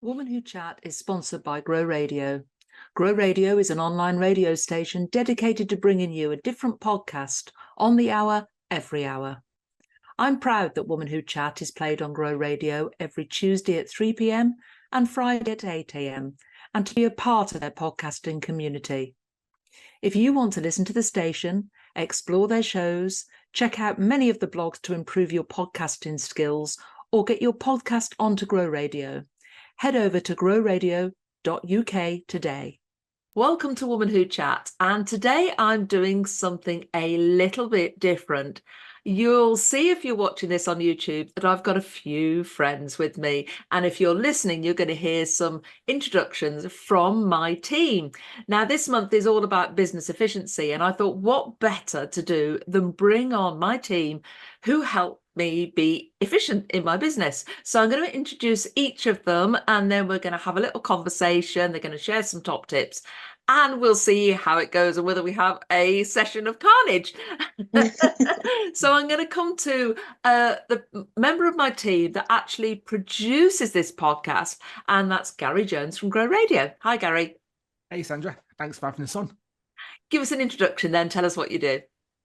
Woman Who Chat is sponsored by Grow Radio. Grow Radio is an online radio station dedicated to bringing you a different podcast on the hour, every hour. I'm proud that Woman Who Chat is played on Grow Radio every Tuesday at 3 p.m. and Friday at 8 a.m. and to be a part of their podcasting community. If you want to listen to the station, explore their shows, check out many of the blogs to improve your podcasting skills, or get your podcast onto Grow Radio, head over to growradio.uk today. Welcome to Woman Who Chat, and today I'm doing something a little bit different. You'll see if you're watching this on YouTube that I've got a few friends with me, and if you're listening, you're going to hear some introductions from my team. Now, this month is all about business efficiency, and I thought what better to do than bring on my team who help me be efficient in my business. So I'm going to introduce each of them, and then we're going to have a little conversation. They're going to share some top tips, and we'll see how it goes and whether we have a session of carnage. So I'm going to come to the member of my team that actually produces this podcast, and that's Gary Jones from Grow Radio. Hi, Gary. Hey, Sandra. Thanks for having us on. Give us an introduction then. Tell us what you do.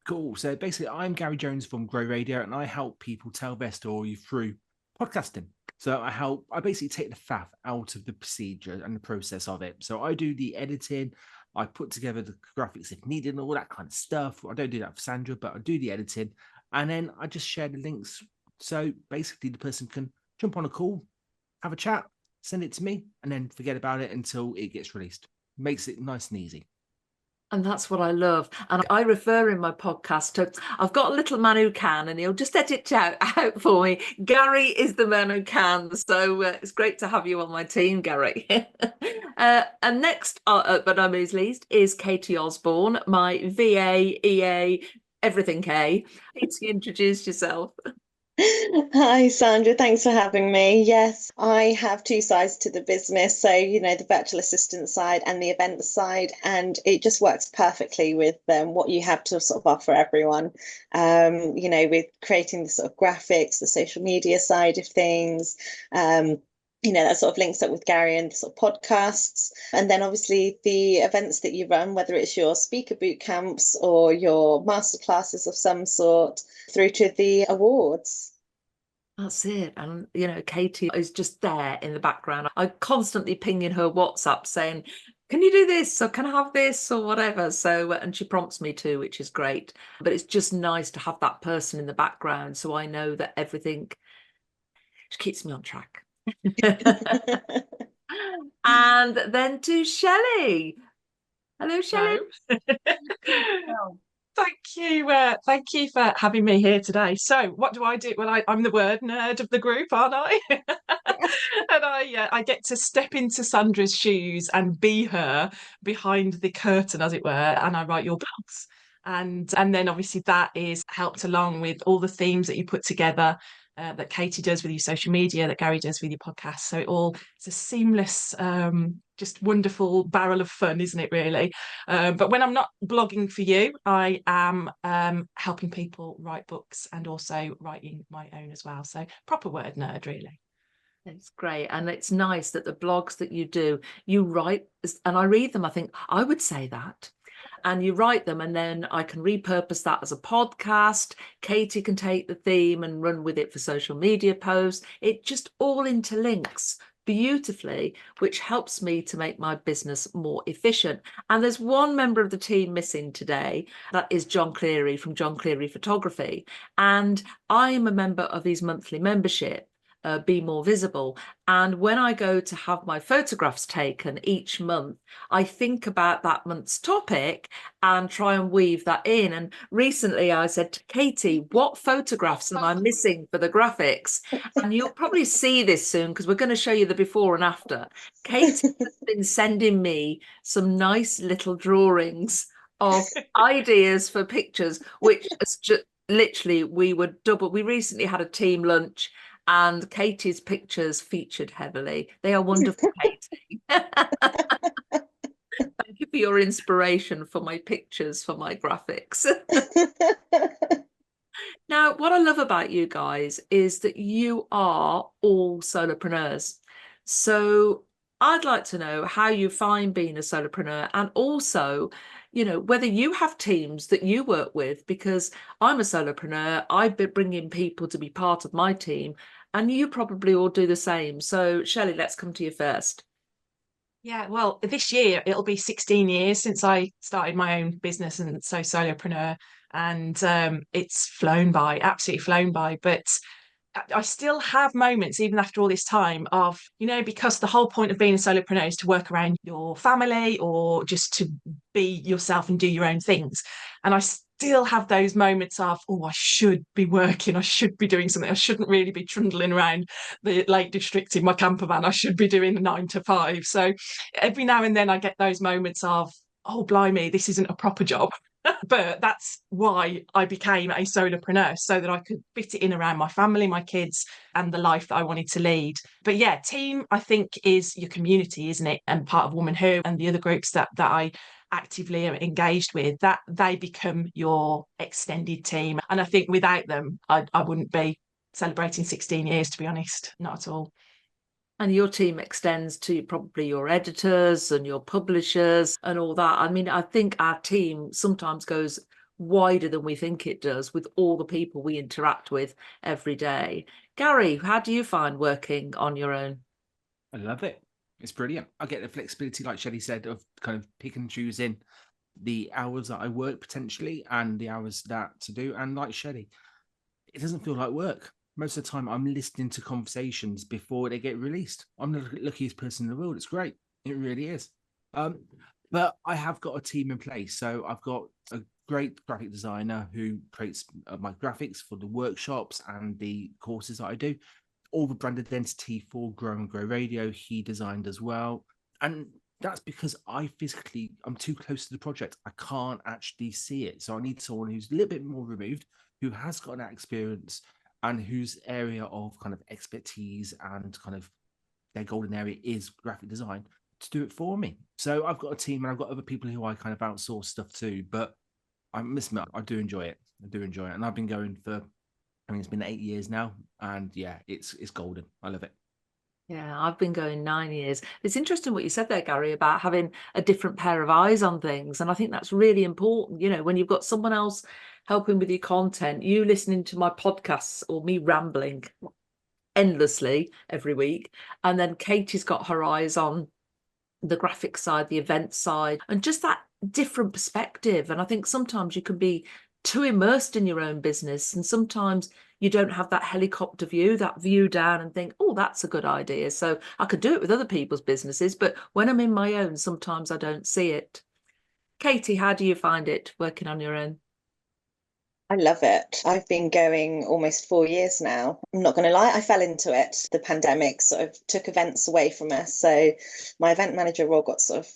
Cool. So basically, I'm Gary Jones from Grow Radio, and I help people tell their story through podcasting. So I basically take the faff out of the procedure and the process of it. So I do the editing, I put together the graphics if needed and all that kind of stuff. I don't do that for Sandra, but I do the editing, and then I just share the links. So basically, the person can jump on a call, have a chat, send it to me, and then forget about it until it gets released. Makes it nice and easy. And that's what I love. And I refer in my podcast to, I've got a little man who can, and he'll just edit it out for me. Gary is the man who can. So it's great to have you on my team, Gary. And next, but no means least, is Katy Osborne, my VA, EA, everything K. Katy, introduce yourself. Hi, Sandra. Thanks for having me. Yes, I have two sides to the business. So, the virtual assistant side and the event side, and it just works perfectly with what you have to sort of offer everyone, with creating the sort of graphics, the social media side of things, that sort of links up with Gary and the sort of podcasts. And then obviously the events that you run, whether it's your speaker bootcamps or your masterclasses of some sort, through to the awards. That's it. And, Katy is just there in the background. I constantly pinging her WhatsApp saying, can you do this? Or can I have this? Or whatever. So, and she prompts me to, which is great. But it's just nice to have that person in the background. So I know that everything keeps me on track. And then to Shelley. Hello, Shelley. Thank you for having me here today. So what do I do? Well, I'm the word nerd of the group, aren't I? And I get to step into Sandra's shoes and be her behind the curtain, as it were, and I write your blogs. And then obviously that is helped along with all the themes that you put together, that Katy does with your social media, that Gary does with your podcast. So it's a seamless, just wonderful barrel of fun, isn't it, really? But when I'm not blogging for you, I am helping people write books and also writing my own as well. So proper word nerd, really. It's great. And it's nice that the blogs that you do, you write, and I read them, I think, I would say that. And you write them, and then I can repurpose that as a podcast. Katy can take the theme and run with it for social media posts. It just all interlinks beautifully, which helps me to make my business more efficient. And there's one member of the team missing today. That is John Cleary from John Cleary Photography. And I'm a member of his monthly membership, Be More Visible. And when I go to have my photographs taken each month, I think about that month's topic and try and weave that in. And recently I said to Katy, what photographs am I missing for the graphics? And you'll probably see this soon because we're going to show you the before and after. Katy has been sending me some nice little drawings of ideas for pictures, which is just literally we recently had a team lunch, and Katy's pictures featured heavily. They are wonderful, Katy. Thank you for your inspiration for my pictures, for my graphics. Now, what I love about you guys is that you are all solopreneurs. So I'd like to know how you find being a solopreneur, and also, whether you have teams that you work with, because I'm a solopreneur, I've been bringing people to be part of my team, and you probably all do the same. So Shelley, let's come to you first. Yeah, well, this year it'll be 16 years since I started my own business, and so solopreneur, and it's flown by, absolutely flown by. But I still have moments, even after all this time, of, because the whole point of being a solopreneur is to work around your family or just to be yourself and do your own things. And I still have those moments of, oh, I should be working, I should be doing something, I shouldn't really be trundling around the Lake District in my camper van, I should be doing 9 to 5. So every now and then I get those moments of, oh, blimey, this isn't a proper job. But that's why I became a solopreneur, so that I could fit it in around my family, my kids, and the life that I wanted to lead. But yeah, team, I think, is your community, isn't it? And part of Woman Who and the other groups that I actively am engaged with, that they become your extended team. And I think without them, I wouldn't be celebrating 16 years, to be honest, not at all. And your team extends to probably your editors and your publishers and all that. I mean, I think our team sometimes goes wider than we think it does, with all the people we interact with every day. Gary, how do you find working on your own? I love it. It's brilliant. I get the flexibility, like Shelley said, of kind of picking and choosing the hours that I work potentially and the hours that to do. And like Shelley, it doesn't feel like work. Most of the time I'm listening to conversations before they get released. I'm the luckiest person in the world. It's great. It really is. But I have got a team in place. So I've got a great graphic designer who creates my graphics for the workshops and the courses that I do. All the brand identity for Grow and Grow Radio, he designed as well. And that's because I'm too close to the project. I can't actually see it. So I need someone who's a little bit more removed, who has got that experience, and whose area of kind of expertise and kind of their golden area is graphic design, to do it for me. So I've got a team and I've got other people who I kind of outsource stuff to, but I must admit, I do enjoy it. And I've been going for, it's been 8 years now, and yeah, it's golden. I love it. Yeah, I've been going 9 years. It's interesting what you said there, Gary, about having a different pair of eyes on things. And I think that's really important. When you've got someone else helping with your content, you listening to my podcasts or me rambling endlessly every week. And then Katie's got her eyes on the graphic side, the event side, and just that different perspective. And I think sometimes you can be too immersed in your own business, and sometimes you don't have that helicopter view, that view down, and think, oh, that's a good idea. So I could do it with other people's businesses, but when I'm in my own, sometimes I don't see it. Katie, how do you find it working on your own? I love it. I've been going almost 4 years now. I'm not going to lie, I fell into it. The pandemic sort of took events away from us. So my event manager role got sort of,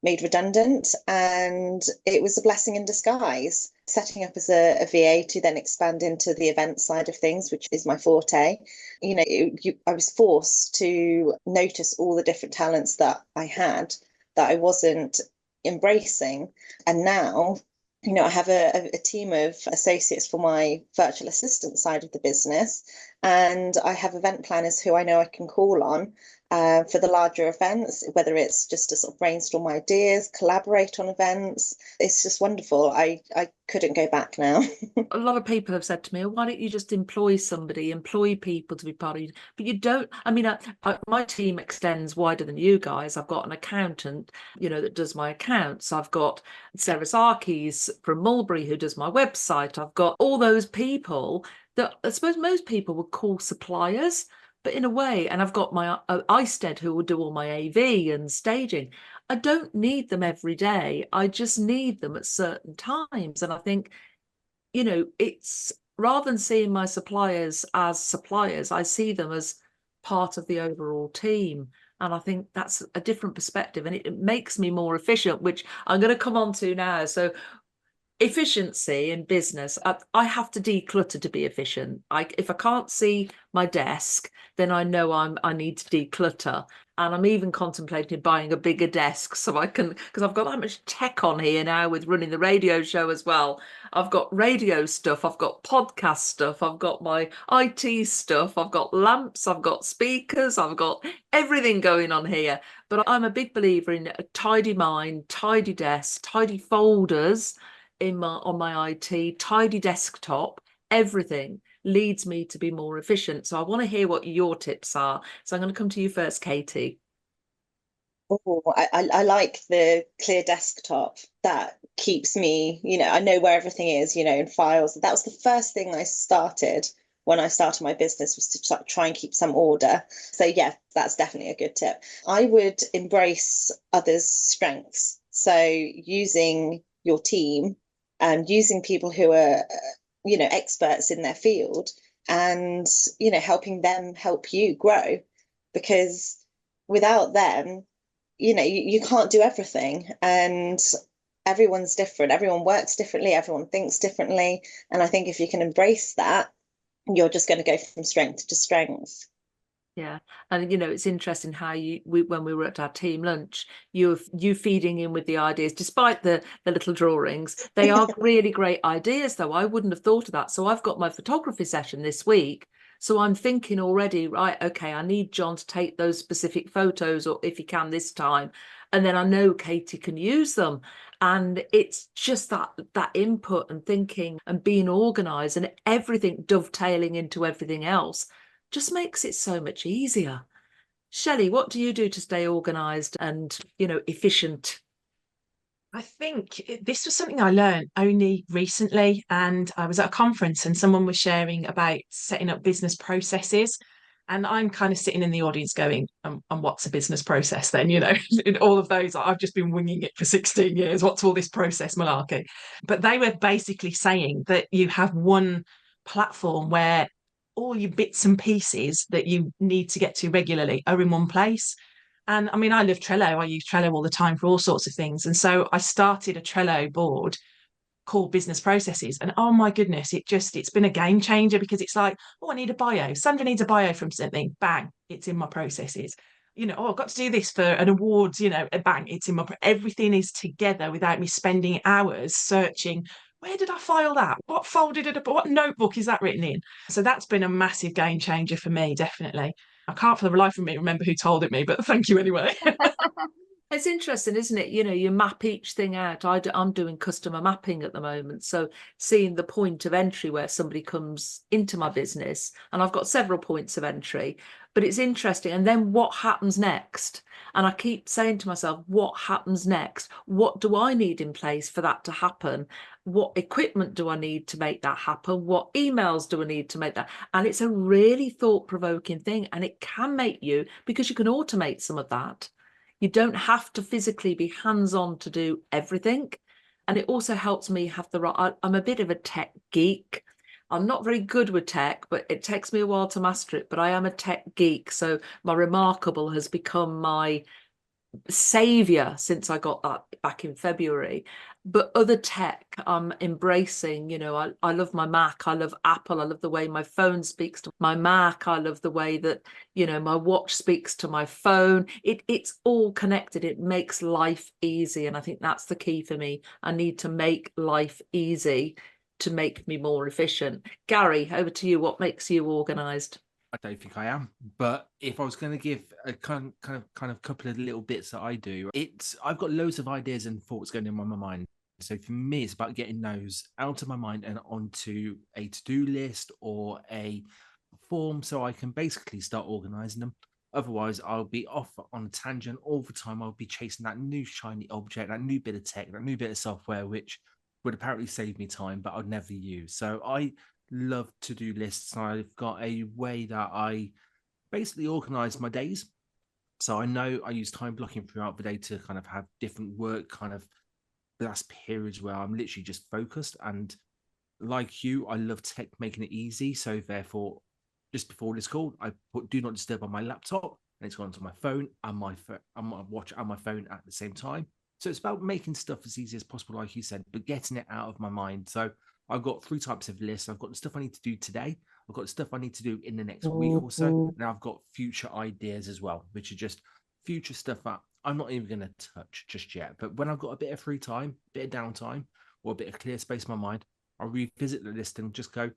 made redundant, and it was a blessing in disguise. Setting up as a VA to then expand into the event side of things, which is my forte. I was forced to notice all the different talents that I had that I wasn't embracing. And now, I have a team of associates for my virtual assistant side of the business, and I have event planners who I know I can call on for the larger events, whether it's just to sort of brainstorm ideas, collaborate on events. It's just wonderful. I couldn't go back now. A lot of people have said to me, why don't you just employ people to be part of you? But you don't. I mean, my team extends wider than you guys. I've got an accountant, that does my accounts. I've got Sarah Sarkis from Mulberry who does my website. I've got all those people that I suppose most people would call suppliers, but in a way, and I've got my Isted who will do all my AV and staging. I don't need them every day. I just need them at certain times. And I think, it's rather than seeing my suppliers as suppliers, I see them as part of the overall team. And I think that's a different perspective, and it makes me more efficient, which I'm going to come on to now. So efficiency in business, I have to declutter to be efficient. If I can't see my desk, then I know I need to declutter. And I'm even contemplating buying a bigger desk so I can, because I've got that much tech on here now with running the radio show as well. I've got radio stuff, I've got podcast stuff, I've got my IT stuff, I've got lamps, I've got speakers, I've got everything going on here. But I'm a big believer in a tidy mind, tidy desk, tidy folders on my IT, tidy desktop, everything leads me to be more efficient. So I want to hear what your tips are. So I'm going to come to you first, Katy. Oh, I like the clear desktop. That keeps me, I know where everything is, in files. That was the first thing I started when I started my business, was to try and keep some order. So yeah, that's definitely a good tip. I would embrace others' strengths. So using your team and using people who are, experts in their field, and, helping them help you grow, because without them, you can't do everything, and everyone's different. Everyone works differently. Everyone thinks differently. And I think if you can embrace that, you're just going to go from strength to strength. Yeah. And it's interesting how when we were at our team lunch, you feeding in with the ideas, despite the little drawings. They are really great ideas, though. I wouldn't have thought of that. So I've got my photography session this week. So I'm thinking already, right, okay, I need John to take those specific photos, or if he can this time. And then I know Katy can use them. And it's just that input and thinking and being organized, and everything dovetailing into everything else just makes it so much easier. Shelley, what do you do to stay organised and, efficient? I think this was something I learned only recently, and I was at a conference and someone was sharing about setting up business processes. And I'm kind of sitting in the audience going, and what's a business process then? In all of those, I've just been winging it for 16 years. What's all this process malarkey? But they were basically saying that you have one platform where all your bits and pieces that you need to get to regularly are in one place. And I mean, I love Trello. I use Trello all the time for all sorts of things. And so I started a Trello board called Business Processes. And oh my goodness, it's been a game changer, because it's like, oh, I need a bio. Sandra needs a bio from something. Bang, it's in my processes. Oh, I've got to do this for an awards, bang, it's in everything is together without me spending hours searching. Where did I file that? What folder what notebook is that written in? So that's been a massive game changer for me, definitely. I can't for the life of me remember who told it me, but thank you anyway. It's interesting, isn't it? You map each thing out. I'm doing customer mapping at the moment. So seeing the point of entry where somebody comes into my business, and I've got several points of entry, but it's interesting. And then what happens next? And I keep saying to myself, what happens next? What do I need in place for that to happen? What equipment do I need to make that happen? What emails do I need to make that? And it's a really thought-provoking thing. And it can make you, because you can automate some of that. You don't have to physically be hands-on to do everything. And it also helps me have the right, I'm a bit of a tech geek. I'm not very good with tech, but it takes me a while to master it. But I am a tech geek. So my Remarkable has become my savior since I got that back in February. But other tech I'm embracing. I love my Mac, I love Apple, I love the way my phone speaks to my Mac, I love the way that my watch speaks to my phone. It's all connected. It makes life easy, and I think that's the key for me. I need to make life easy to make me more efficient. Gary, over to you. What makes you organized? I don't think I am, but if I was going to give a kind of couple of little bits that I do, I've got loads of ideas and thoughts going in my mind. So for me, it's about getting those out of my mind and onto a to-do list or a form, so I can basically start organizing them. Otherwise, I'll be off on a tangent all the time. I'll be chasing that new shiny object, that new bit of tech, that new bit of software, which would apparently save me time, but I'd never use. So I love to-do lists. I've got a way that I basically organize my days. So I know I use time blocking throughout the day to kind of have different work kind of last periods where I'm literally just focused. And like you, I love tech making it easy. So therefore, just before this call, I put do not disturb on my laptop, and it's gone to my phone and my watch and my phone at the same time. So it's about making stuff as easy as possible, like you said, but getting it out of my mind. So I've got 3 types of lists. I've got the stuff I need to do today. I've got the stuff I need to do in the next week or so. And I've got future ideas as well, which are just future stuff that I'm not even going to touch just yet. But when I've got a bit of free time, a bit of downtime, or a bit of clear space in my mind, I'll revisit the list and just go,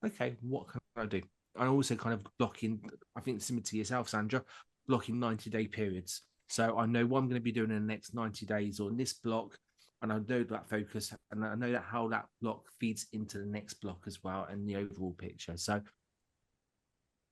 okay, what can I do? I also kind of block in, I think similar to yourself, Sandra, blocking 90-day periods. So I know what I'm going to be doing in the next 90 days or in this block, and I know that focus, and I know that how that block feeds into the next block as well and the overall picture. So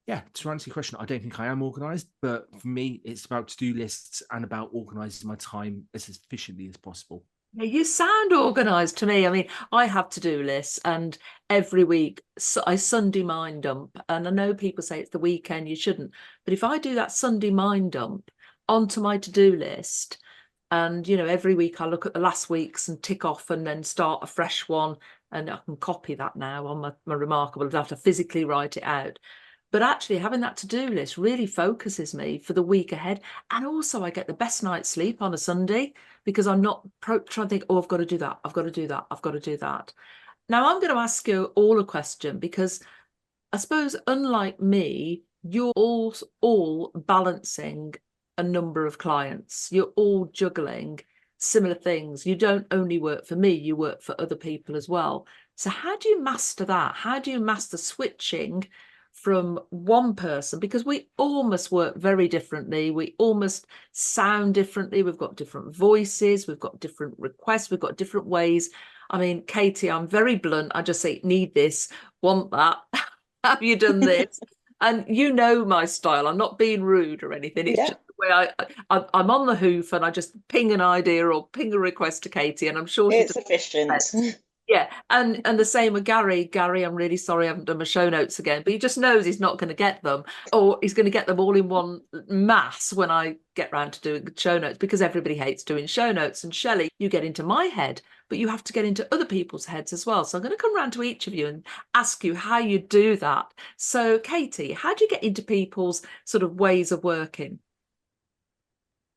yeah, to answer your question, I don't think I am organized, but for me, it's about to-do lists and about organizing my time as efficiently as possible. Yeah, you sound organised to me. I mean, I have to-do lists, and every week I Sunday mind dump. And I know people say it's the weekend, you shouldn't. But if I do that Sunday mind dump onto my to-do list, and, every week I look at the last week's and tick off and then start a fresh one, and I can copy that now on my Remarkable. I don't have to physically write it out. But actually having that to-do list really focuses me for the week ahead. And also I get the best night's sleep on a Sunday because I'm not trying to think, oh, I've got to do that. I've got to do that. I've got to do that. Now I'm going to ask you all a question, because I suppose, unlike me, you're all balancing a number of clients. You're all juggling similar things. You don't only work for me, you work for other people as well. So how do you master that? How do you master switching from one person? Because we all must work very differently. We all must sound differently. We've got different voices. We've got different requests. We've got different ways. I mean, Katy, I'm very blunt. I just say, need this, want that. Have you done this? And my style. I'm not being rude or anything. It's just the way I'm on the hoof, and I just ping an idea or ping a request to Katy, and I'm sure it's efficient. Yeah, and the same with Gary. Gary, I'm really sorry I haven't done my show notes again, but he just knows he's not going to get them, or he's going to get them all in one mass when I get round to doing show notes, because everybody hates doing show notes. And Shelley, you get into my head, but you have to get into other people's heads as well. So I'm going to come round to each of you and ask you how you do that. So Katy, how do you get into people's sort of ways of working?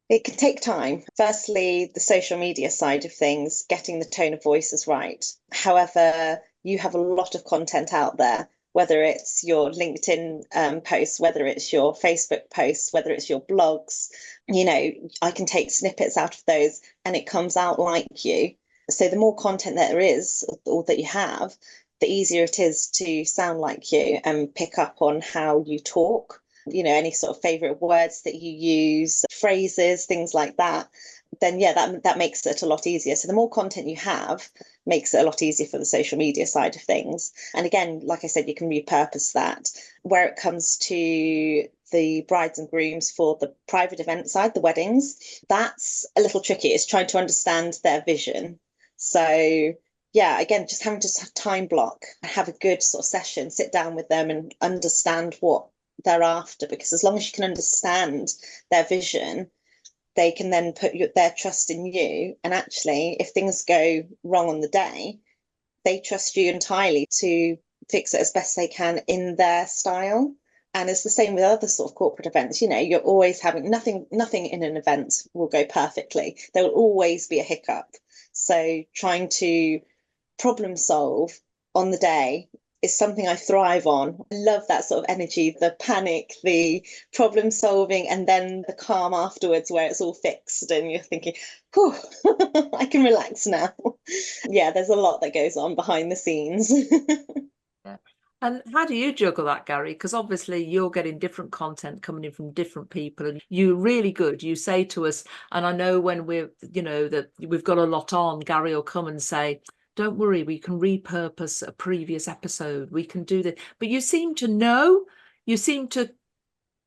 It can take time. Firstly, the social media side of things, getting the tone of voices right. However, you have a lot of content out there, whether it's your LinkedIn posts, whether it's your Facebook posts, whether it's your blogs. I can take snippets out of those and it comes out like you. So the more content there is, or that you have, the easier it is to sound like you and pick up on how you talk. Any sort of favorite words that you use, phrases, things like that, then that makes it a lot easier. So the more content you have makes it a lot easier for the social media side of things. And again, like I said, you can repurpose that. Where it comes to the brides and grooms for the private event side, the weddings, that's a little tricky. It's trying to understand their vision. So again, just having to time block, have a good sort of session, sit down with them and understand what they're after, because as long as you can understand their vision, they can then put their trust in you. And actually, if things go wrong on the day, they trust you entirely to fix it as best they can in their style. And it's the same with other sort of corporate events. You're always having nothing in an event will go perfectly. There will always be a hiccup. So trying to problem solve on the day is something I thrive on. I love that sort of energy, the panic, the problem solving, and then the calm afterwards where it's all fixed and you're thinking, whew, I can relax now. There's a lot that goes on behind the scenes. Yeah. And how do you juggle that, Gary? Because obviously you're getting different content coming in from different people, and you're really good. You say to us, and I know when that we've got a lot on, Gary will come and say, don't worry, we can repurpose a previous episode. We can do that. But you seem to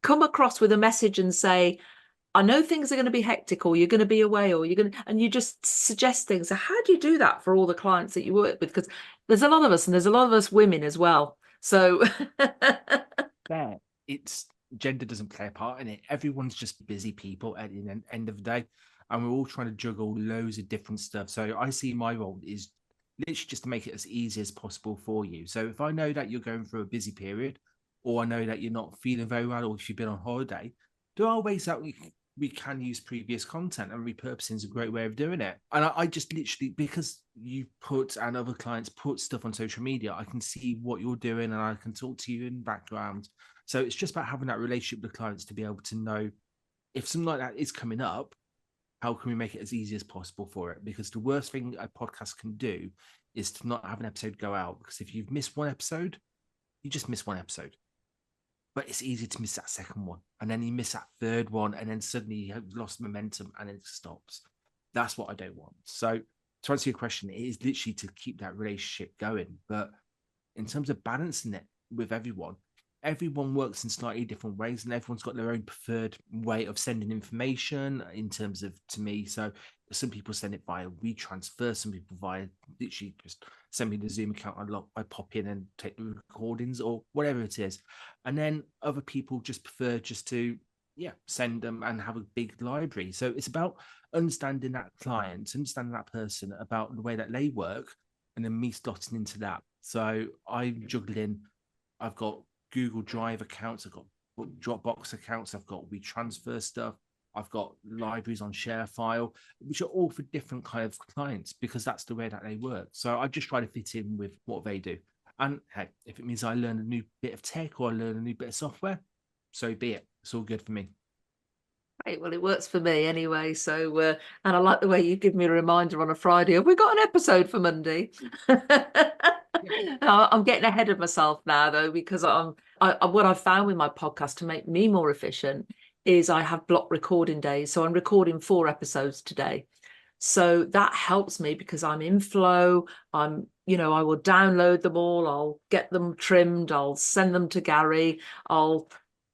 come across with a message and say, I know things are going to be hectic, or you're going to be away, or and you just suggest things. So how do you do that for all the clients that you work with? Because there's a lot of us, and there's a lot of us women as well. So it's gender doesn't play a part in it. Everyone's just busy people at the end of the day, and we're all trying to juggle loads of different stuff. So I see my role is literally just to make it as easy as possible for you. So if I know that you're going through a busy period, or I know that you're not feeling very well, or if you've been on holiday, there are ways that we can use previous content, and repurposing is a great way of doing it. And I just literally, because you put and other clients put stuff on social media, I can see what you're doing and I can talk to you in background. So it's just about having that relationship with clients to be able to know if something like that is coming up, how can we make it as easy as possible for it? Because the worst thing a podcast can do is to not have an episode go out, because if you've missed one episode, you just miss one episode. But it's easy to miss that second one, and then you miss that third one, and then suddenly you have lost momentum and it stops. That's what I don't want. So to answer your question, it is literally to keep that relationship going. But in terms of balancing it with everyone works in slightly different ways, and everyone's got their own preferred way of sending information in terms of to me. So some people send it via WeTransfer, some people via literally just send me the Zoom account. I pop in and take the recordings or whatever it is. And then other people just prefer just to send them and have a big library. So it's about understanding that client, understanding that person, about the way that they work, and then me slotting into that. So I'm juggling. I've got Google Drive accounts, I've got Dropbox accounts, I've got WeTransfer stuff, I've got libraries on ShareFile, which are all for different kind of clients, because that's the way that they work. So I just try to fit in with what they do. And hey, if it means I learn a new bit of tech or I learn a new bit of software, so be it. It's all good for me. Great. Well, it works for me anyway. So, and I like the way you give me a reminder on a Friday. Have we got an episode for Monday? I'm getting ahead of myself now, though, because what I've found with my podcast to make me more efficient is I have block recording days. So I'm recording 4 episodes today. So that helps me because I'm in flow. I will download them all. I'll get them trimmed. I'll send them to Gary.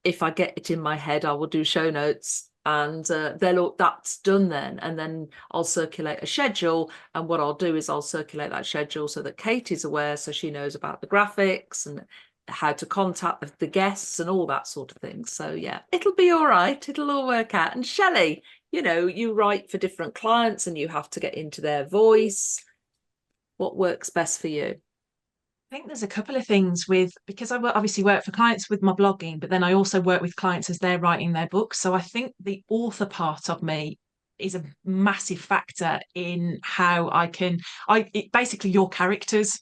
If I get it in my head, I will do show notes. And that's done then, and then I'll circulate a schedule, and what I'll do is I'll circulate that schedule so that Katie's aware, so she knows about the graphics and how to contact the guests and all that sort of thing. So yeah, it'll be all right, it'll all work out. And Shelley, you write for different clients and you have to get into their voice. What works best for you? I think there's a couple of things because I obviously work for clients with my blogging, but then I also work with clients as they're writing their books. So I think the author part of me is a massive factor in how basically your characters,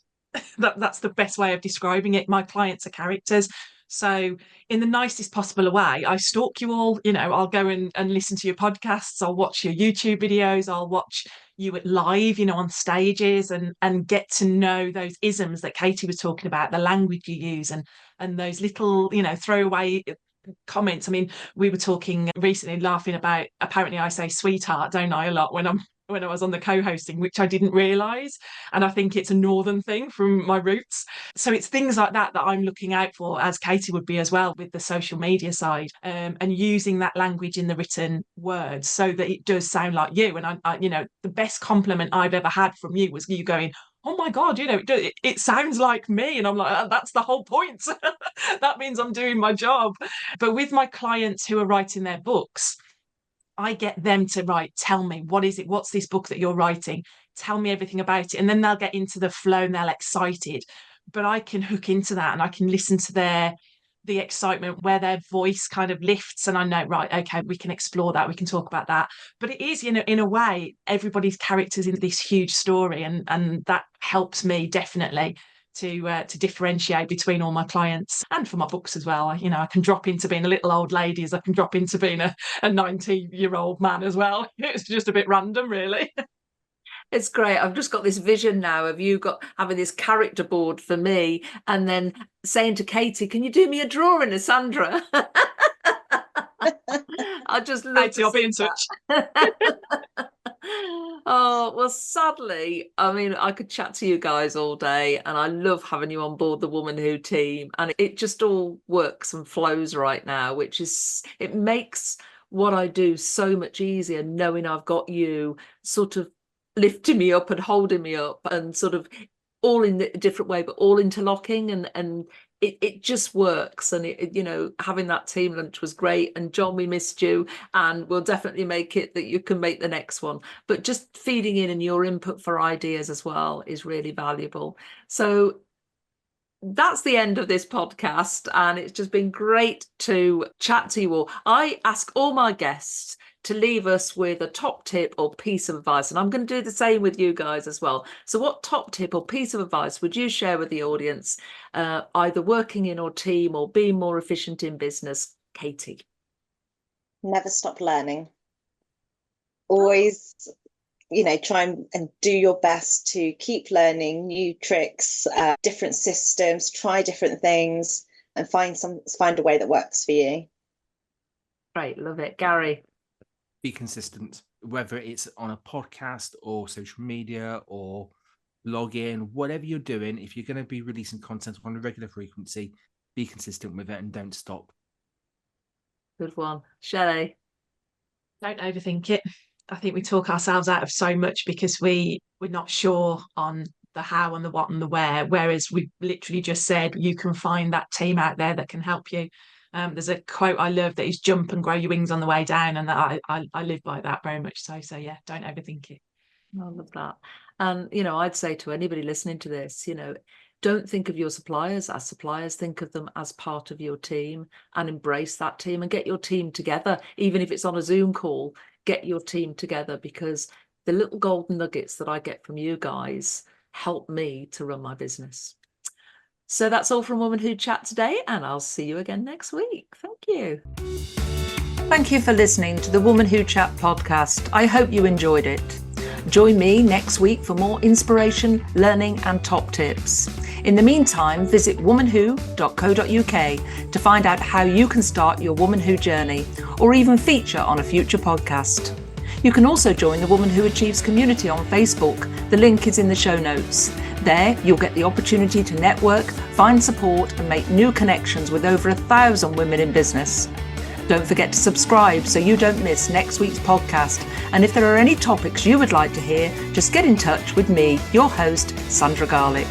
that's the best way of describing it. My clients are characters. So in the nicest possible way, I stalk you all, I'll go and listen to your podcasts. I'll watch your YouTube videos. I'll watch you at live, on stages, and get to know those isms that Katie was talking about, the language you use, and those little, throwaway comments. I mean, we were talking recently, laughing about, apparently I say sweetheart, don't I, a lot when I was on the co-hosting, which I didn't realise. And I think it's a northern thing from my roots. So it's things like that I'm looking out for, as Katie would be as well, with the social media side, and using that language in the written words so that it does sound like you. And I the best compliment I've ever had from you was you going, oh my God, it sounds like me. And I'm like, that's the whole point. That means I'm doing my job. But with my clients who are writing their books, I get them to tell me, what is it? What's this book that you're writing? Tell me everything about it. And then they'll get into the flow and they're excited. But I can hook into that and I can listen to the excitement where their voice kind of lifts, and I know, right, okay, we can explore that, we can talk about that. But it is, in a way, everybody's characters in this huge story, and that helps me definitely to differentiate between all my clients, and for my books as well. I can drop into being a little old lady as I can drop into being a 90-year-old man as well. It's just a bit random, really. It's great. I've just got this vision now of you having this character board for me, and then saying to Katie, can you do me a drawing of Sandra? I just love Katie, I'll be in touch. Oh, well, sadly, I mean, I could chat to you guys all day, and I love having you on board the Woman Who team, and it just all works and flows right now, it makes what I do so much easier, knowing I've got you sort of lifting me up and holding me up, and sort of all in a different way, but all interlocking, and it just works. And having that team lunch was great. And John, we missed you, and we'll definitely make it that you can make the next one. But just feeding in and your input for ideas as well is really valuable. So that's the end of this podcast, and it's just been great to chat to you all. I ask all my guests to leave us with a top tip or piece of advice. And I'm going to do the same with you guys as well. So what top tip or piece of advice would you share with the audience, either working in your team or being more efficient in business? Katy. Never stop learning. Always, try and do your best to keep learning new tricks, different systems, try different things, and find a way that works for you. Great, love it. Gary. Be consistent, whether it's on a podcast or social media or log in, whatever you're doing. If you're going to be releasing content on a regular frequency, be consistent with it and don't stop. Good one. Shelley. Don't overthink it. I think we talk ourselves out of so much because we're not sure on the how and the what and the where, whereas we literally just said you can find that team out there that can help you. There's a quote I love that is jump and grow your wings on the way down, and that I live by that very much so yeah, don't overthink it. I love that. And I'd say to anybody listening to this, don't think of your suppliers as suppliers, think of them as part of your team, and embrace that team and get your team together. Even if it's on a Zoom call, get your team together, because the little golden nuggets that I get from you guys help me to run my business. So that's all from Woman Who Chat today, and I'll see you again next week. Thank you. Thank you for listening to the Woman Who Chat podcast. I hope you enjoyed it. Join me next week for more inspiration, learning and top tips. In the meantime, visit womanwho.co.uk to find out how you can start your Woman Who journey, or even feature on a future podcast. You can also join the Woman Who Achieves community on Facebook. The link is in the show notes. There, you'll get the opportunity to network, find support and make new connections with over 1,000 women in business. Don't forget to subscribe so you don't miss next week's podcast. And if there are any topics you would like to hear, just get in touch with me, your host, Sandra Garlick.